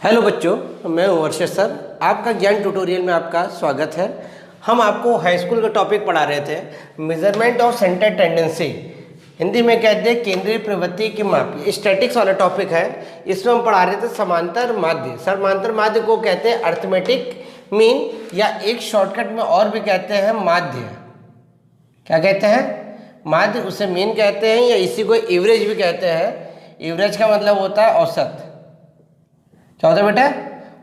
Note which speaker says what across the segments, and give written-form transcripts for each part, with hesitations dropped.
Speaker 1: Hello बच्चों, मैं हूं वर्षा सर। आपका ज्ञान ट्यूटोरियल में आपका स्वागत है। हम आपको हाई स्कूल का टॉपिक पढ़ा रहे थे, measurement of centre tendency. Hindi में कहते हैं केंद्रीय प्रवृत्ति की माप। स्टैटिक्स वाला टॉपिक है। इसमें हम पढ़ा रहे थे समांतर माध्य। समांतर माध्य को कहते हैं अर्थमेटिक मीन, या एक शॉर्टकट में और भी कहते हैं माध्य। क्या कहते हैं? माध्य। उसे मीन कहते हैं, या इसी को एवरेज भी कहते हैं। एवरेज का मतलब होता है औसत। क्या होता है बेटा?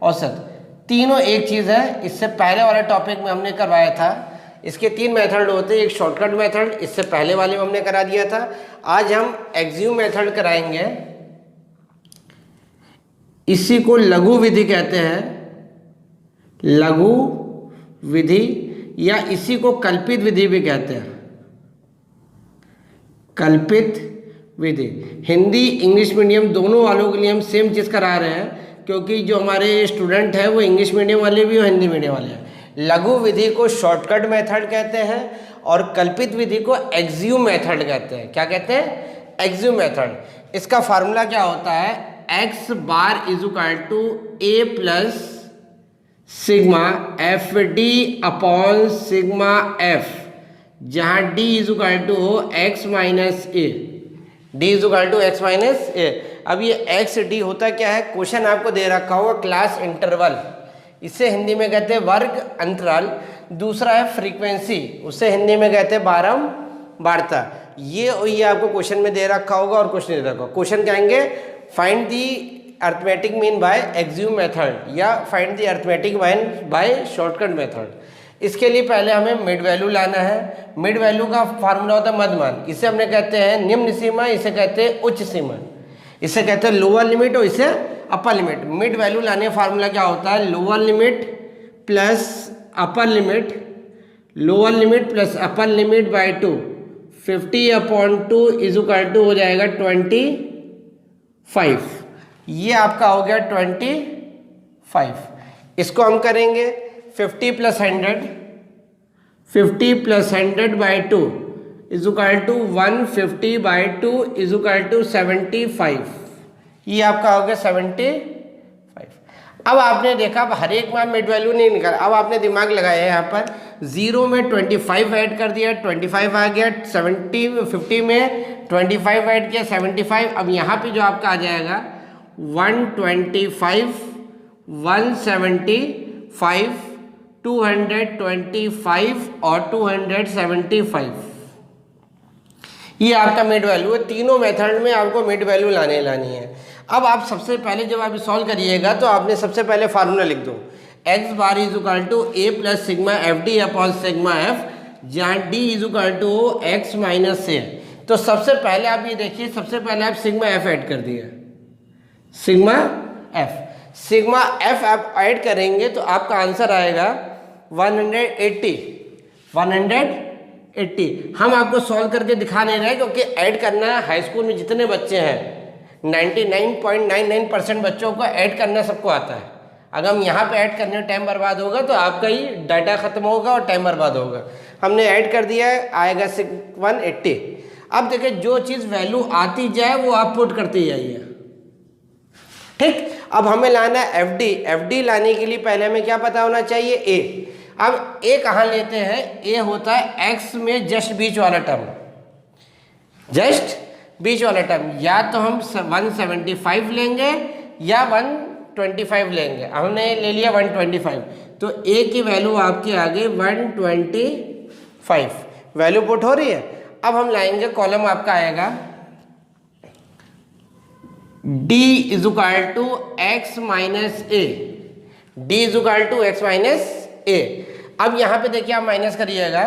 Speaker 1: औसत। तीनों एक चीज़ है। इससे पहले वाले टॉपिक में हमने करवाया था। इसके तीन मेथड होते हैं, एक शॉर्टकट मेथड, इससे पहले वाले में हमने करा दिया था। आज हम एक्सियूम मेथड कराएंगे। इसी को लघु विधि कहते हैं, लघु विधि, या इसी को कल्पित विधि भी कहते हैं, कल्पित विधि। हिंदी इंग्लिश मीडियम दोनों वालों के लिए हम सेम चीज़ करा रहे हैं, क्योंकि जो हमारे स्टूडेंट हैं वो इंग्लिश मीडियम वाले भी और हिंदी मीडियम वाले हैं। लघु विधि को शॉर्टकट मेथड कहते हैं और कल्पित विधि को एक्सियूम मेथड कहते हैं। क्या कहते हैं? एक्सियूम मेथड। इसका फार्मूला क्या होता है? X bar is equal to A plus sigma F D upon sigma F, जहाँ डी इज इक्वल टू हो X minus A. D is equal to X minus A. अब ये एक्स डी होता क्या है? क्वेश्चन आपको दे रखा होगा क्लास इंटरवल, इसे हिंदी में कहते हैं वर्ग अंतराल। दूसरा है फ्रीक्वेंसी, उसे हिंदी में कहते हैं बारंबारता। ये आपको क्वेश्चन में दे रखा होगा और कुछ नहीं दे रखा। क्वेश्चन कहेंगे find the arithmetic mean by axiom method, या find the arithmetic mean by shortcut method. इसके लिए पहले हमें मिड वैल्यू लाना है। मिड वैल्यू का फार्मूला होता है मध्यमान। इसे हमने कहते हैं निम्न सीमा, इसे कहते हैं उच्च सीमा, इसे कहते हैं लोअर लिमिट और इसे अपर लिमिट। मिड वैल्यू लाने का फार्मूला क्या होता है? Lower limit plus upper limit, lower limit plus upper limit by 2, 50/2 is equal to हो जाएगा 25। ये आपका हो गया 25। इसको हम करेंगे 50 + 100, 50 + 100 by 2 is equal to 150/2 is equal to 75। ये आपका हो गया 75। अब आपने देखा, अब हर एक में मिड वैल्यू नहीं निकाला। अब आपने दिमाग लगाया है, यहाँ पर 0 में 25 ऐड कर दिया, 25 आ गया। 50 में 25 ऐड किया, 75। अब यहाँ पे जो आपका आ जाएगा 125, 175, 225 और 275। ये आपका मिड वैल्यू है। तीनों मेथड में आपको मिड वैल्यू लानी है। अब आप सबसे पहले जब आप सॉल्व करिएगा तो आपने सबसे पहले फार्मूला लिख दो, X bar is equal to A plus sigma F D upon sigma F, जहाँ D is equal to X minus A. तो सबसे पहले आप ये देखिए, सबसे पहले आप सिग्मा एफ ऐड कर दिए, सिग्मा एफ। सिग्मा एफ आप ऐड करेंगे तो आपका आंसर आएगा 180। हम आपको सॉल्व करके दिखा नहीं रहे, क्योंकि ऐड करना है। हाई स्कूल में जितने बच्चे हैं 99.99% बच्चों को ऐड करना सबको आता है। अगर हम यहाँ पे ऐड करने में टाइम बर्बाद होगा तो आपका ही डाटा खत्म होगा और टाइम बर्बाद होगा। हमने ऐड कर दिया है, आएगा 180। अब देखिए, जो चीज़ वैल्यू आती जाए वो आप पुट करते जाइए। ठीक। अब हमें लाना है एफ डी। एफ डी लाने के लिए पहले हमें क्या पता होना चाहिए? ए। अब ए कहाँ लेते हैं? ए होता है एक्स में जस्ट बीच वाला टर्म, जस्ट बीच वाला टर्म। या तो हम 175 लेंगे या 125 लेंगे। हमने ले लिया 125, तो ए की वैल्यू आपके आगे 125 वैल्यू पुट हो रही है। अब हम लाएंगे, कॉलम आपका आएगा d is equal to X minus A, D is equal to X minus A. अब यहाँ पे देखिए, आप माइनस करिएगा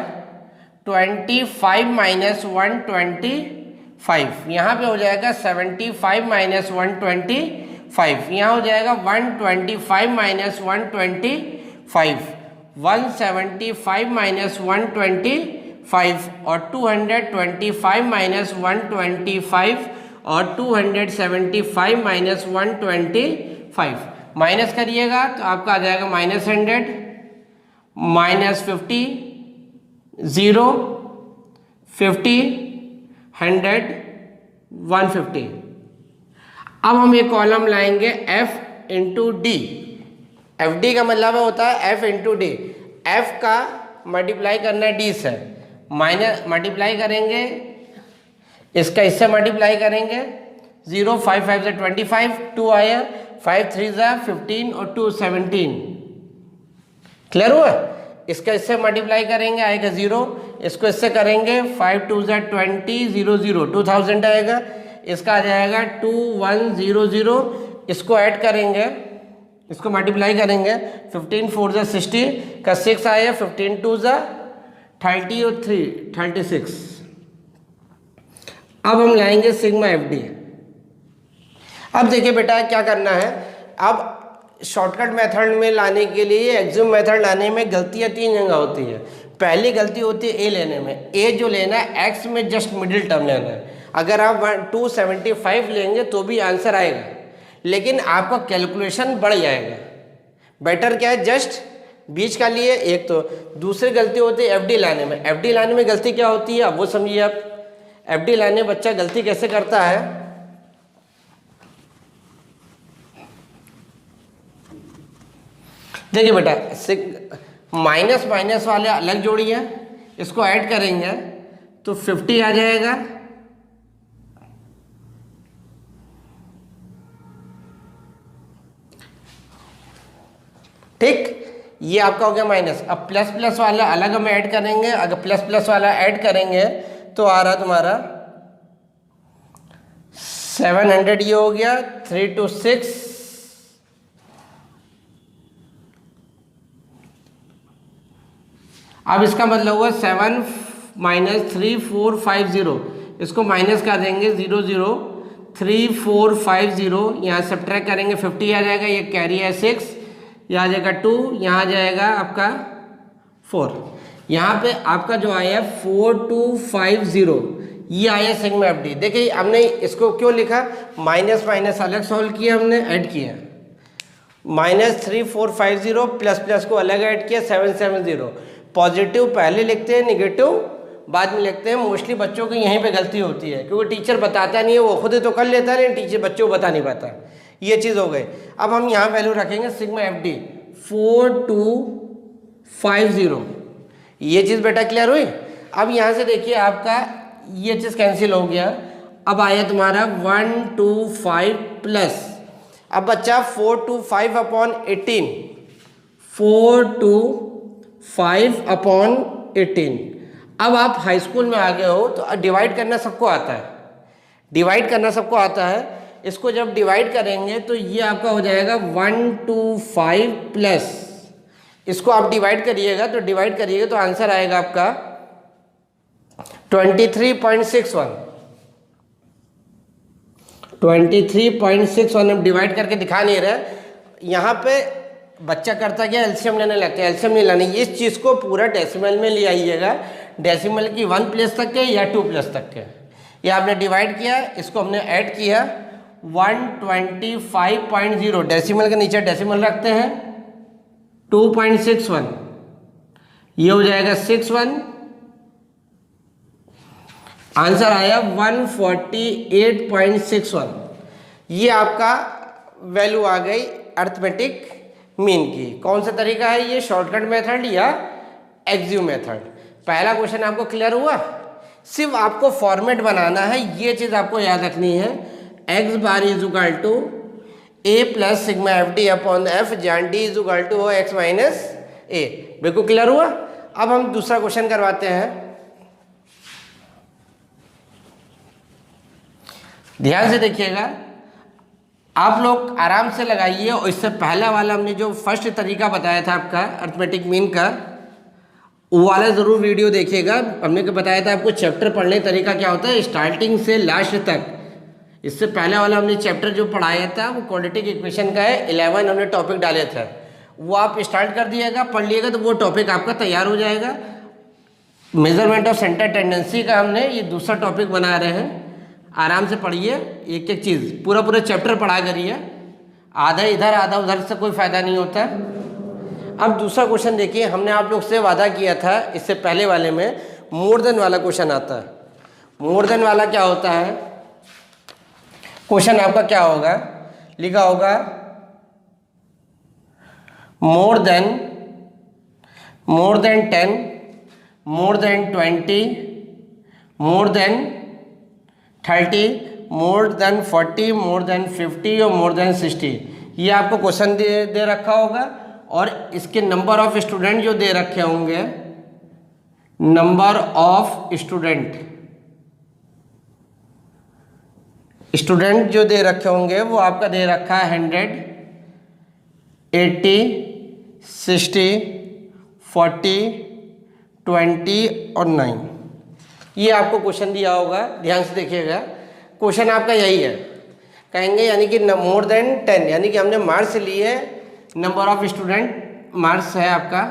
Speaker 1: 25 माइनस 125, यहाँ पे हो जाएगा 75 माइनस 125, यहाँ हो जाएगा 125 माइनस 125, 175 माइनस 125 और 225 माइनस 125 और 275 माइनस 125 माइनस करिएगा तो आपका आ जाएगा -100, -50, 0, 50, 100, 150। अब हम ये कॉलम लाएंगे F into D. F D का मतलब होता है एफ इंटू डी। एफ का मल्टीप्लाई करना है डी से, माइनस मल्टीप्लाई करेंगे इसका, इससे मल्टीप्लाई करेंगे 0 5 5 से 25, 2 आया, 5 3 से 15 और 2 17। क्लियर हुआ? इसका इससे मल्टीप्लाई करेंगे आएगा 0, इसको इससे करेंगे 5 2 से 20 0 0 2000 आएगा। इसका आ जाएगा 2100, इसको ऐड करेंगे, इसको मल्टीप्लाई करेंगे 15 4 से 60 का 6 आया, 15 2 से 30 और 3 36। अब हम लाएंगे सिग्मा एफ डी। अब देखिए बेटा क्या करना है, अब शॉर्टकट मेथड में लाने के लिए, एक्सियम मेथड लाने में गलतियां 3 जगह होती है। पहली गलती होती है ए लेने में। ए जो लेना है एक्स में जस्ट मिडिल टर्म लेना है। अगर आप 275 लेंगे तो भी आंसर आएगा, लेकिन आपका कैलकुलेशन बढ़ जाएगा। बेटर क्या है, जस्ट बीच का लिए एक। तो दूसरी गलती होती है एफडी लाने में। एफडी लाने में गलती क्या होती है अब वो समझिए आप। एफडी लाने में बच्चा गलती कैसे करता है, देखिए बेटा, माइनस माइनस वाले अलग जोड़िए, इसको ऐड करेंगे तो 50 आ जाएगा। ठीक, ये आपका हो गया माइनस। अब प्लस प्लस वाला अलग हम ऐड करेंगे। अगर प्लस प्लस वाला ऐड करेंगे तो आ रहा तुम्हारा 700, ये हो गया 3 2 6। अब इसका मतलब हुआ 7 - 3 4 5 0, इसको माइनस कर देंगे 0 0 3 4 5 0, यहाँ सब्ट्रैक्ट करेंगे 50 आ जाएगा। ये कैरी है 6, यहाँ आ जाएगा 2, यहाँ आ जाएगा आपका 4। यहाँ पे आपका जो आया 4250, ये आया सिग्मा एफ डी। देखिए हमने इसको क्यों लिखा, माइनस माइनस अलग सॉल्व किया, हमने ऐड किया -3450, प्लस प्लस को अलग ऐड किया 770। पॉजिटिव पहले लिखते हैं, निगेटिव बाद में लिखते हैं। मोस्टली बच्चों की यहीं पे गलती होती है, क्योंकि टीचर बताता नहीं है, वो खुद ही तो कर लेता है, लेकिन टीचर बच्चों को बता नहीं पाता। ये चीज़ हो गई। अब हम यहाँ वैल्यू रखेंगे सिग्मा एफ डी 4250। ये चीज़ बेटा क्लियर हुई। अब यहाँ से देखिए आपका ये चीज़ कैंसिल हो गया। अब आया तुम्हारा 125 प्लस, अब बच्चा 425/18, 425/18। अब आप हाई स्कूल में आ गए हो तो डिवाइड करना सबको आता है, डिवाइड करना सबको आता है। इसको जब डिवाइड करेंगे तो ये आपका हो जाएगा 125 प्लस, इसको आप डिवाइड करिएगा तो आंसर आएगा आपका 23.61। 23.61 हम डिवाइड करके दिखा नहीं रहे। यहाँ पे बच्चा करता क्या, एलसीएम लेने लगता है। एलसीएम नहीं लानी, इस चीज़ को पूरा डेसिमल में ले आइएगा, डेसिमल की 1 प्लेस तक के या 2 प्लेस तक के। ये आपने डिवाइड किया, इसको हमने ऐड किया 125.0, डेसिमल के नीचे डेसिमल रखते हैं 2.61, ये हो जाएगा 61। आंसर आया 148.61। ये आपका वैल्यू आ गई अर्थमेटिक मीन की। कौन सा तरीका है ये, शॉर्टकट मेथड या एक्सियम मेथड? पहला क्वेश्चन आपको क्लियर हुआ। सिर्फ आपको फॉर्मेट बनाना है, ये चीज़ आपको याद रखनी है। X bar is equal to A plus sigma F D upon F, जहाँ डी इज इक्वल टू हो एक्स माइनस ए। बिल्कुल क्लियर हुआ। अब हम दूसरा क्वेश्चन करवाते हैं। ध्यान से देखिएगा, आप लोग आराम से लगाइए। और इससे पहला वाला हमने जो फर्स्ट तरीका बताया था आपका अर्थमेटिक मीन का, वो वाला ज़रूर वीडियो देखिएगा। हमने क्या बताया था आपको, चैप्टर पढ़ने तरीका क्या होता है स्टार्टिंग से लास्ट तक। इससे पहले वाला हमने चैप्टर जो पढ़ाया था वो क्वाड्रेटिक इक्वेशन का है, 11 हमने टॉपिक डाले थे, वो आप स्टार्ट कर दिएगा, पढ़ लिएगा तो वो टॉपिक आपका तैयार हो जाएगा। मेजरमेंट ऑफ सेंटर टेंडेंसी का हमने ये दूसरा टॉपिक बना रहे हैं। आराम से पढ़िए, एक एक चीज़ पूरा चैप्टर पढ़ा करिए, आधा इधर आधा उधर से कोई फ़ायदा नहीं होता। अब दूसरा क्वेश्चन देखिए, हमने आप लोग से वादा किया था इससे पहले वाले में मोर देन वाला क्वेश्चन आता है। मोर देन वाला क्या होता है, क्वेश्चन आपका क्या होगा, लिखा होगा more than 10, more than 20, more than 30, more than 40, more than 50 और more than 60। ये आपको क्वेश्चन दे रखा होगा और इसके नंबर ऑफ स्टूडेंट जो दे रखे होंगे, नंबर ऑफ स्टूडेंट जो दे रखे होंगे वो आपका दे रखा है 100, 80, 60, 40, 20 और 9। ये आपको क्वेश्चन दिया होगा, ध्यान से देखिएगा। क्वेश्चन आपका यही है, कहेंगे यानी कि मोर देन 10, यानी कि हमने मार्क्स लिए, नंबर ऑफ स्टूडेंट मार्क्स है आपका।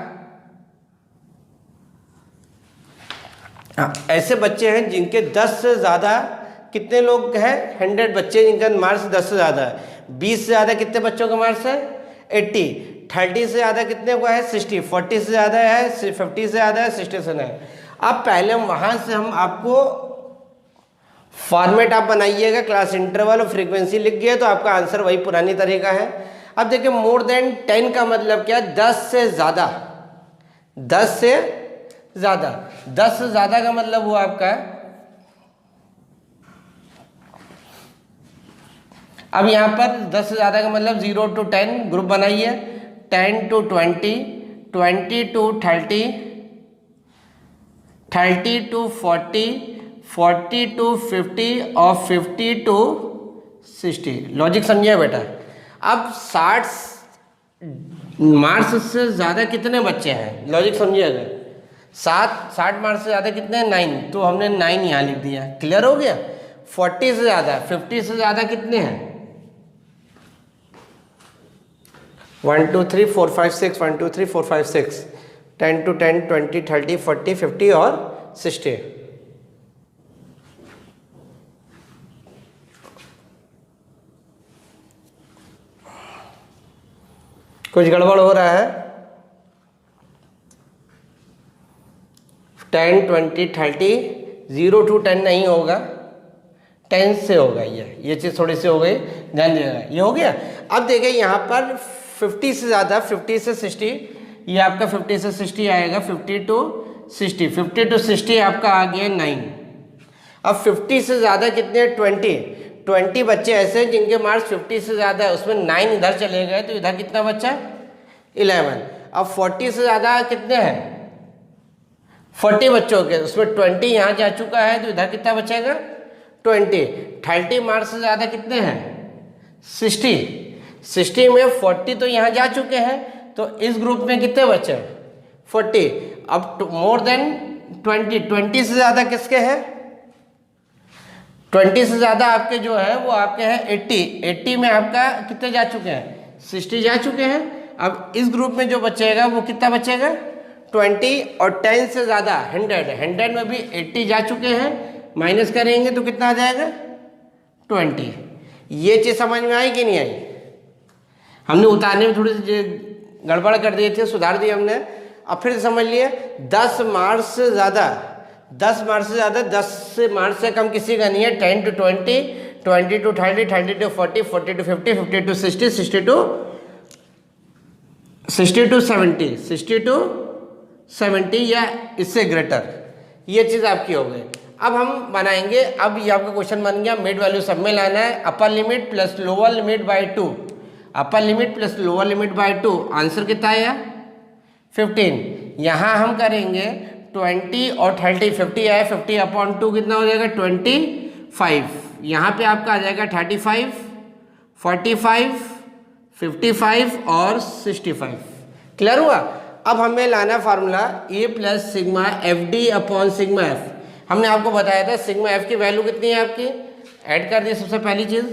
Speaker 1: ऐसे बच्चे हैं जिनके 10 से ज़्यादा, कितने लोग हैं, 100 बच्चे जिनका मार्क्स 10 से ज़्यादा है। 20 से ज़्यादा कितने बच्चों का मार्क्स है, 80। 30 से ज़्यादा कितने का है, 60। 40 से ज़्यादा है, 50 से ज़्यादा है, 60 से है। अब पहले वहाँ से हम आपको फॉर्मेट आप बनाइएगा, क्लास इंटरवल और फ्रीक्वेंसी लिख गए तो आपका आंसर वही पुरानी तरीका है। अब देखिए मोर देन 10 का मतलब क्या, 10 से ज़्यादा, 10 से ज़्यादा। 10 से ज़्यादा का मतलब वो आपका है, अब यहाँ पर 10 से ज़्यादा का मतलब 0 to 10 ग्रुप बनाइए, 10 to 20, 20 to 30, 30 to 40, 40 to 50 और 50 to 60। लॉजिक समझिए बेटा। अब 60 मार्क्स से ज़्यादा कितने बच्चे हैं, लॉजिक समझिएगा। 60 मार्क्स से ज़्यादा कितने हैं, 9, तो हमने 9 यहाँ लिख दिया, क्लियर हो गया। 40 से ज़्यादा, 50 से ज़्यादा कितने हैं, 1 2 3 4 5 6, 1 2 3 4 5 6, 10 to 10, 20, 30, 40, 50 और 60। कुछ गड़बड़ हो रहा है, 10, 20, 30, 0 to 10 नहीं होगा, 10 से होगा। ये चीज़ थोड़ी सी हो गई, ध्यान दिएगा। ये हो गया। अब देखिए यहाँ पर 50 से ज़्यादा, 50 से 60, ये आपका 50 से 60 आएगा, 50 to 60, 50 to 60 आपका आ गया 9। अब 50 से ज़्यादा कितने, 20 बच्चे ऐसे हैं जिनके मार्क्स 50 से ज़्यादा है, उसमें 9 इधर चले गए तो इधर कितना बच्चा, 11। अब 40 से ज़्यादा कितने हैं, 40 बच्चों के, उसमें 20 यहाँ जा चुका है तो इधर कितना बचेगा, 20। 30 मार्क्स से ज़्यादा कितने हैं, 60 में 40 तो यहाँ जा चुके हैं, तो इस ग्रुप में कितने बचे, 40। अब मोर देन 20 से ज़्यादा किसके हैं, 20 से ज़्यादा आपके जो है वो आपके हैं 80 में आपका कितने जा चुके हैं, 60 जा चुके हैं। अब इस ग्रुप में जो बचेगा वो कितना बचेगा, 20। और 10 से ज़्यादा 100 में भी 80 जा चुके हैं, माइनस करेंगे तो कितना आ जाएगा, 20। ये चीज़ समझ में आई कि नहीं आई, हमने उतारने में थोड़ी सी गड़बड़ कर दी थी, सुधार दी हमने। अब फिर समझ लिए, 10 मार्क्स से ज़्यादा, 10 मार्क्स से ज़्यादा, 10 से मार्क्स से कम किसी का नहीं है। 10 to 20, 20 to 30, 30 to 40, 40 to 50, 50 to 60, 60 to 70, 60 to 70 या इससे ग्रेटर, ये चीज़ आपकी हो गई। अब हम बनाएंगे, अब ये आपका क्वेश्चन बन गया, मिड वैल्यू सब में लाना है, upper limit plus lower limit by 2, upper limit plus lower limit by 2, answer कितना आया, 15। यहाँ हम करेंगे 20 और 30, 50 आया, 50 अपॉन 2 कितना हो जाएगा, 25। यहाँ पे आपका आ जाएगा 35, 45, 55 और 65। क्लियर हुआ। अब हमें लाना formula A plus sigma F D upon sigma F. हमने आपको बताया था सिग्मा एफ की वैल्यू कितनी है आपकी, ऐड कर दिए सबसे पहली चीज।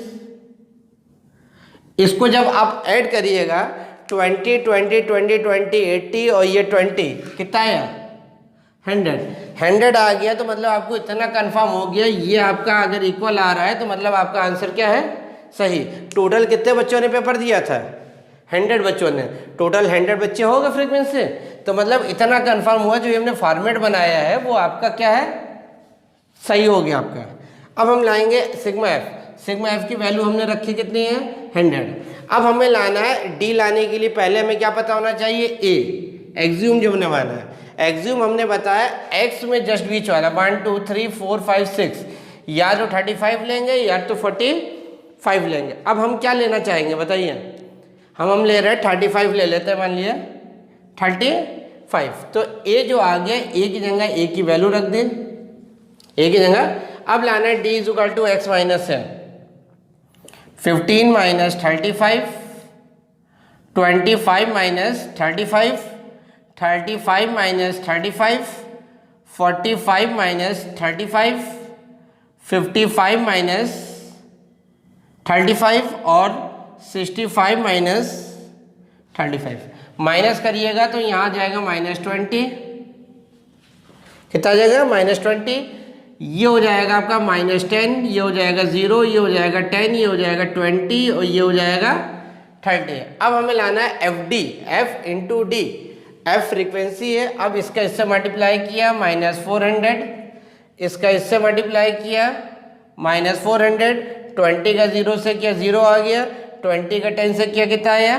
Speaker 1: इसको जब आप ऐड करिएगा 20, 20, 20, 20, 80 और ये 20 कितना आया, 100 आ गया। तो मतलब आपको इतना कंफर्म हो गया, ये आपका अगर इक्वल आ रहा है तो मतलब आपका आंसर क्या है, सही। टोटल कितने बच्चों ने पेपर दिया था, 100 बच्चों ने, टोटल 100 बच्चे हो गए फ्रीक्वेंसी से। तो मतलब इतना कंफर्म हुआ, जो हमने फॉर्मेट बनाया है वो आपका क्या है, सही हो गया आपका। अब हम लाएंगे सिग्मा एफ। सिग्मा एफ की वैल्यू हमने रखी कितनी है, 100। अब हमें लाना है डी, लाने के लिए पहले हमें क्या पता होना चाहिए, ए, एक्सियम जो हमने माना है। एक्सियम हमने बताया एक्स में जस्ट बीच वाला 1 2 3 4 5 6, या तो 35 लेंगे या तो 45 लेंगे। अब हम क्या लेना चाहेंगे बताइए, हम ले रहे हैं 35 ले लेते हैं, मान लिया 35। तो ए जो आ गया, ए की जगह ए की वैल्यू रख दें, ए की जगह। अब लाना है D is equal to X minus है 15 minus 35, 25 minus 35, 35 minus 35, 45 minus 35, 55 minus 35 और 65 माइनस 35। माइनस करिएगा तो यहाँ आ जाएगा -20, कितना आ जाएगा -20। ये हो जाएगा आपका -10, ये हो जाएगा 0, ये हो जाएगा 10, ये हो जाएगा 20 और ये हो जाएगा 30। अब हमें लाना है F D, F into D. F frequency है, अब इसका इससे मल्टीप्लाई किया -400, इसका इससे मल्टीप्लाई किया -400, 20 का 0 से किया 0 आ गया, 20 का 10 से किया कितना आया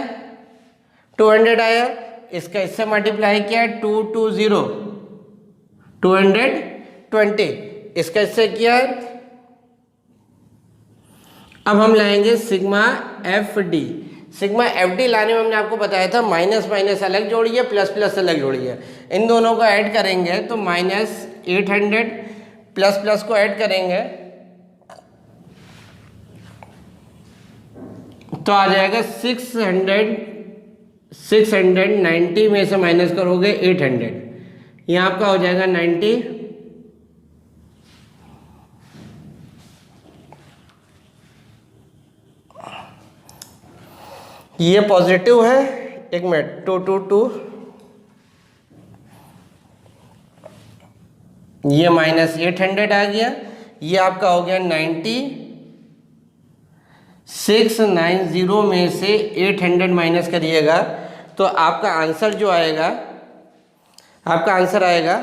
Speaker 1: 200 आया, इसका इससे मल्टीप्लाई किया 2 2 0 220, इसका इससे किया। अब हम लाएंगे sigma F D. Sigma F D लाने में हमने आपको बताया था माइनस माइनस अलग जोड़िए, प्लस प्लस अलग जोड़िए। इन दोनों को ऐड करेंगे तो -800, प्लस प्लस को ऐड करेंगे तो आ जाएगा 690 में से माइनस करोगे 800, यहाँ आपका हो जाएगा 90। ये पॉजिटिव है, एक मिनट, 222, ये -800 आ गया, ये आपका हो गया 90। 690 में से 800 माइनस करिएगा तो आपका आंसर जो आएगा, आपका आंसर आएगा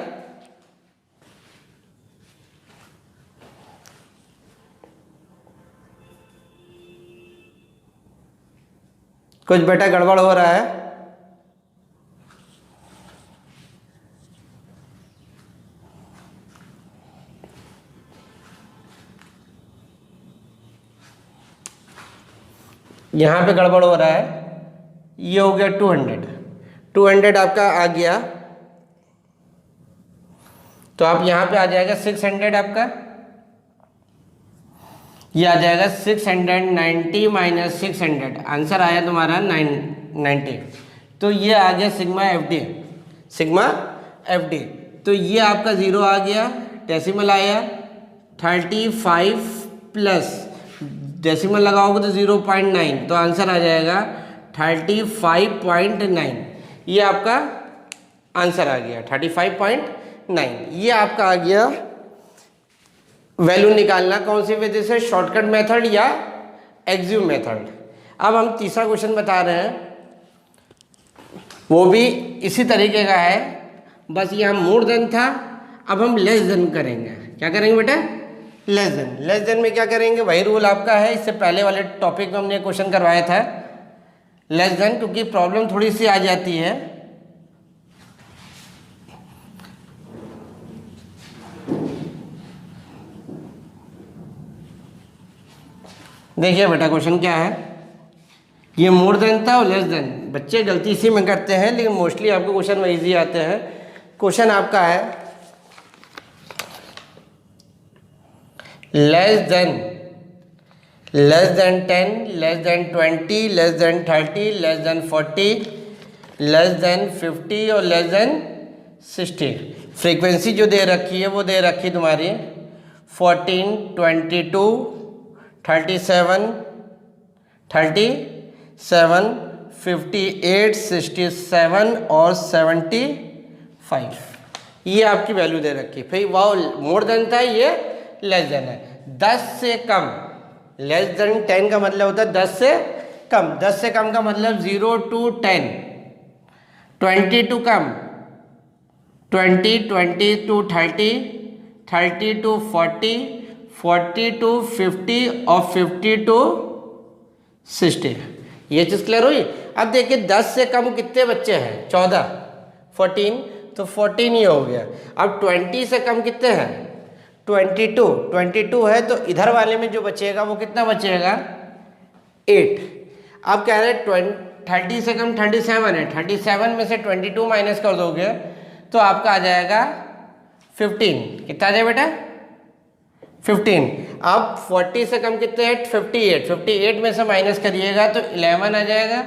Speaker 1: कुछ बेटा गड़बड़ हो रहा है। यहाँ पे गड़बड़ हो रहा है, ये हो गया 200 आपका आ गया, तो आप यहाँ पे आ जाएगा 600 आपका, ये आ जाएगा 690 माइनस 600, आंसर आया तुम्हारा 990। तो ये आ गया sigma F D, sigma F D. तो ये आपका 0 आ गया, डेसिमल आया 35 प्लस डेसिमल लगाओगे तो 0.9, तो आंसर आ जाएगा 35.9। ये आपका आंसर आ गया 35.9। ये आपका आ गया वैल्यू निकालना कौन सी विधि से, शॉर्टकट मेथड या एक्सियम मेथड। अब हम तीसरा क्वेश्चन बता रहे हैं, वो भी इसी तरीके का है, बस यहाँ मोर देन था, अब हम लेस देन करेंगे। क्या करेंगे बेटा, लेस देन। लेस देन में क्या करेंगे, वही रूल आपका है, इससे पहले वाले टॉपिक में हमने क्वेश्चन करवाया था लेस देन, क्योंकि प्रॉब्लम थोड़ी सी आ जाती है। देखिए बेटा क्वेश्चन क्या है, ये मोर देन था और लेस देन। बच्चे गलती इसी में करते हैं, लेकिन मोस्टली आपको क्वेश्चन में इजी आते हैं। क्वेश्चन आपका है less than 10, less than 20, less than 30, less than 40, less than 50 और लेस देन 60। फ्रीक्वेंसी जो दे रखी है वो दे रखी तुम्हारी 14, 22, 37, 58, 67 और 75, ये आपकी वैल्यू दे रखी। फिर वाओ मोर देन था, ये लेस देन है। 10 से कम, लेस देन 10 का मतलब होता है 10 से कम। 10 से कम का मतलब 0 to 10, 20 to come 20, 20 to 30, 30 to 40, 40 to 50 और 50 to 60। ये चीज़ क्लियर हुई। अब देखिए 10 से कम कितने बच्चे हैं, 14, 14, तो 14 ये हो गया। अब 20 से कम कितने हैं, 22, 22 है, तो इधर वाले में जो बचेगा वो कितना बचेगा, 8। अब कह रहे हैं 30 से कम 37 है, 37 में से 22 माइनस कर दोगे तो आपका आ जाएगा 15। कितना आ जाए बेटा, 15। अब 40 से कम कितने हैं, 58, 58 में से माइनस करिएगा तो 11 आ जाएगा,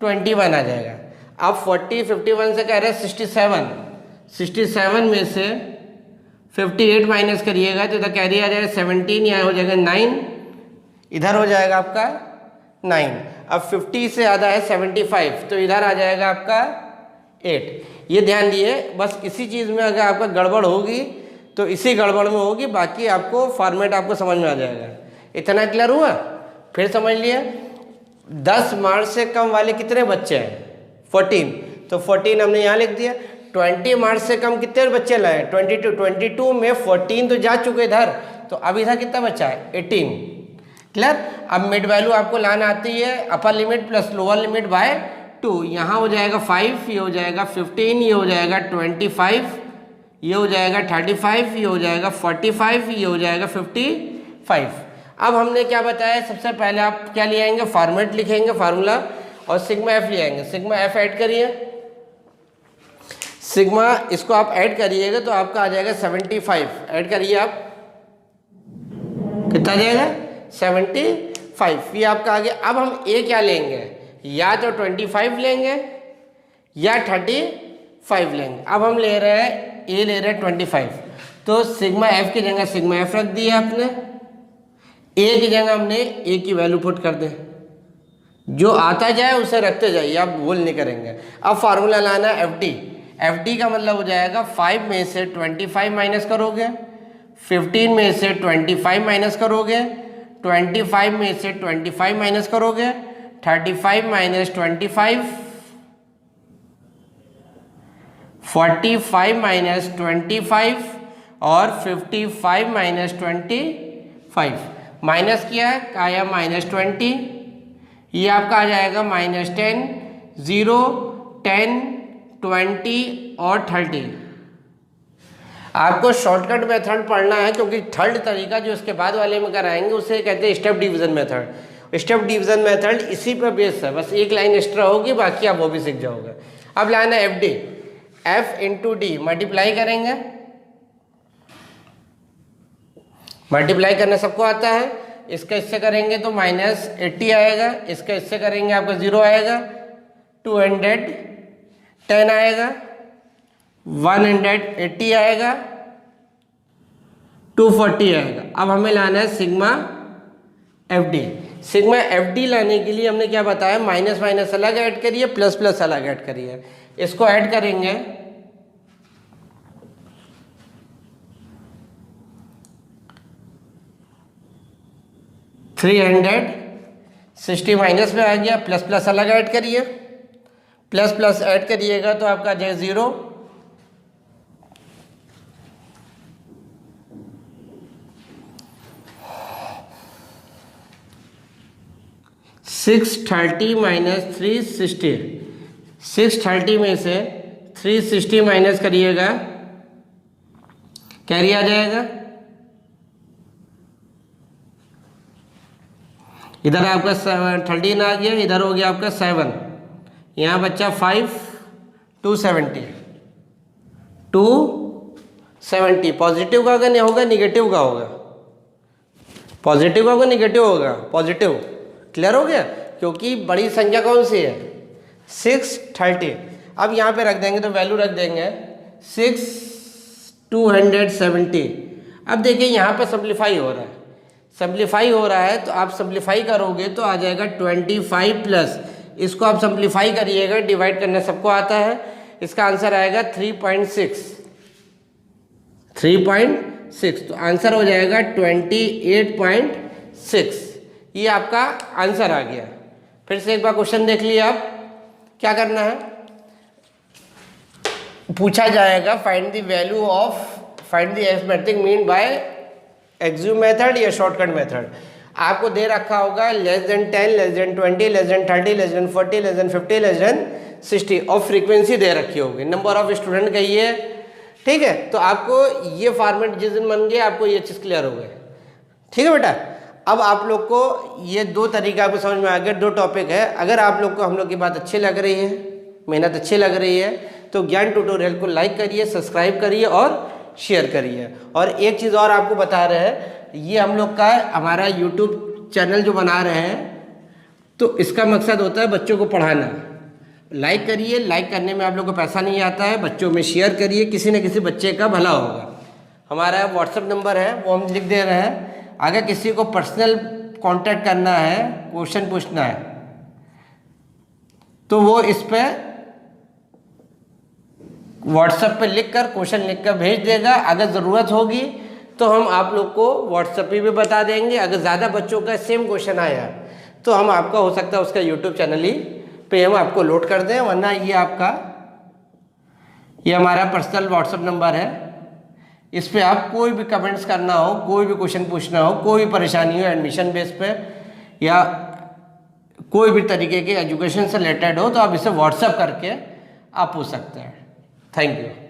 Speaker 1: 21 आ जाएगा। अब 40, 51 से कह रहे हैं 67, 67 में से 58 माइनस करिएगा तो इधर कैरी आ जाएगा 17, यहाँ हो जाएगा 9, इधर हो जाएगा आपका 9। अब 50 से ज़्यादा है 75, तो इधर आ जाएगा आपका 8। ये ध्यान दिए, बस इसी चीज़ में अगर आपका गड़बड़ होगी तो इसी गड़बड़ में होगी, बाकी आपको फॉर्मेट आपको समझ में आ जाएगा। इतना क्लियर हुआ। फिर समझ लिए 10 मार्क्स से कम वाले कितने बच्चे हैं, 14, तो 14 हमने यहाँ लिख दिया। 20 मार्क्स से कम कितने बच्चे लाए, 22, 22 में 14 तो जा चुके इधर, तो अब इधर कितना बचा है, 18। क्लियर। अब मिड वैल्यू आपको लाना आती है, upper limit plus lower limit by 2। यहाँ हो जाएगा 5, ये हो जाएगा 15, ये हो जाएगा 25, ये हो जाएगा 35, ये हो जाएगा 45, ये हो जाएगा 55। अब हमने क्या बताया, सबसे पहले आप क्या ले आएंगे, फॉर्मेट लिखेंगे फार्मूला, और सिग्मा एफ ले आएंगे। सिग्मा एफ ऐड करिए, सिग्मा इसको आप ऐड करिएगा तो आपका आ जाएगा 75। ऐड करिए आप, कितना आ जाएगा, 75, ये आपका आ गया। अब हम ए क्या लेंगे, या तो 25 लेंगे या 35 लेंगे। अब हम ले रहे हैं ए ले रहे हैं 25, तो सिग्मा एफ की जगह सिग्मा एफ रख दिया आपने, ए की जगह हमने ए की वैल्यू पुट कर दें, जो आता जाए उसे रखते जाइए, आप भूल नहीं करेंगे। अब फार्मूला लाना है एफ डी। एफ डी का मतलब हो जाएगा 5 में से 25 माइनस करोगे, 15 में से 25 माइनस करोगे, 25 में से 25 माइनस करोगे, 35 माइनस 25, 45 माइनस 25 और 55 माइनस 25। माइनस किया है, आया -20, ये आपका आ जाएगा -10, 0, 10, 20 और 30। आपको शॉर्टकट मेथड पढ़ना है, क्योंकि थर्ड तरीका जो इसके बाद वाले में कराएंगे उसे कहते हैं step division method. Step division method इसी पर बेस है, बस एक लाइन एक्स्ट्रा होगी, बाकी आप वो भी सीख जाओगे। अब लाना F D, F into D multiply करेंगे, मल्टीप्लाई करना सबको आता है। इसका इससे करेंगे तो -80 आएगा, इसका इससे करेंगे आपका 0 आएगा, 210 आएगा, 180 आएगा, 240 आएगा। अब हमें लाना है sigma F D. Sigma F D लाने के लिए हमने क्या बताया, माइनस माइनस अलग ऐड करिए, प्लस प्लस अलग ऐड करिए। इसको ऐड करेंगे 360 माइनस में आ गया, प्लस प्लस अलग ऐड करिए, प्लस प्लस ऐड करिएगा तो आपका जाए 0, 630 माइनस 360, 630 में से 360 माइनस करिएगा, कैरी आ जाएगा, इधर आपका 13 आ गया, इधर हो गया आपका 7, यहाँ बच्चा 5, 270, 270। पॉजिटिव का होगा नहीं होगा, निगेटिव का होगा, पॉजिटिव का होगा निगेटिव होगा, पॉजिटिव। क्लियर हो गया, क्योंकि बड़ी संख्या कौन सी है, 630। अब यहाँ पे रख देंगे तो वैल्यू रख देंगे 270। अब देखिए यहाँ पे सिंप्लीफाई हो रहा है, सिंप्लीफाई हो रहा है, तो आप सिंप्लीफाई करोगे तो आ जाएगा 25 प्लस, इसको आप सिंप्लीफाई करिएगा, डिवाइड करना सबको आता है, इसका आंसर आएगा 3.6, तो आंसर हो जाएगा 28.6। ये आपका आंसर आ गया। फिर से एक बार क्वेश्चन देख लिया, आप क्या करना है, पूछा जाएगा find the value of, find the arithmetic mean by axiom method या शॉर्टकट मेथड। आपको दे रखा होगा less than 10, less than 20, less than 30, less than 40, less than 50, less than 60 और फ्रीक्वेंसी दे रखी होगी, नंबर ऑफ स्टूडेंट कहिए, ठीक है। तो आपको ये फॉर्मेट जिस दिन बन गया आपको ये चीज़ क्लियर हो गई, ठीक है बेटा। अब आप लोग को ये 2 तरीका आपको समझ में आ गया, 2 टॉपिक है। अगर आप लोग को हम लोग की बात अच्छी लग रही है, मेहनत अच्छी लग रही है, तो ज्ञान ट्यूटोरियल को लाइक करिए, सब्सक्राइब करिए और शेयर करिए। और एक चीज़ और आपको बता रहे हैं, ये हम लोग का हमारा यूट्यूब चैनल जो बना रहे हैं, तो इसका मकसद होता है बच्चों को पढ़ाना। लाइक करिए, लाइक करने में आप लोग को पैसा नहीं आता है, बच्चों में शेयर करिए, किसी न किसी बच्चे का भला होगा। हमारा व्हाट्सएप नंबर है वो हम लिख दे रहे हैं, अगर किसी को पर्सनल कांटेक्ट करना है, क्वेश्चन पूछना है, तो वो इस पे व्हाट्सएप पे लिख कर क्वेश्चन लिख कर भेज देगा। अगर ज़रूरत होगी तो हम आप लोग को व्हाट्सएप पे भी बता देंगे। अगर ज़्यादा बच्चों का सेम क्वेश्चन आया तो हम आपका हो सकता है उसका यूट्यूब चैनल ही पे हम आपको लोड कर दें, वरना ये हमारा पर्सनल व्हाट्सएप नंबर है, इस पे आप कोई भी कमेंट्स करना हो, कोई भी क्वेश्चन पूछना हो, कोई भी परेशानी हो एडमिशन बेस पे या कोई भी तरीके के एजुकेशन से रिलेटेड हो, तो आप इसे व्हाट्सएप करके आप पूछ सकते हैं। Thank you.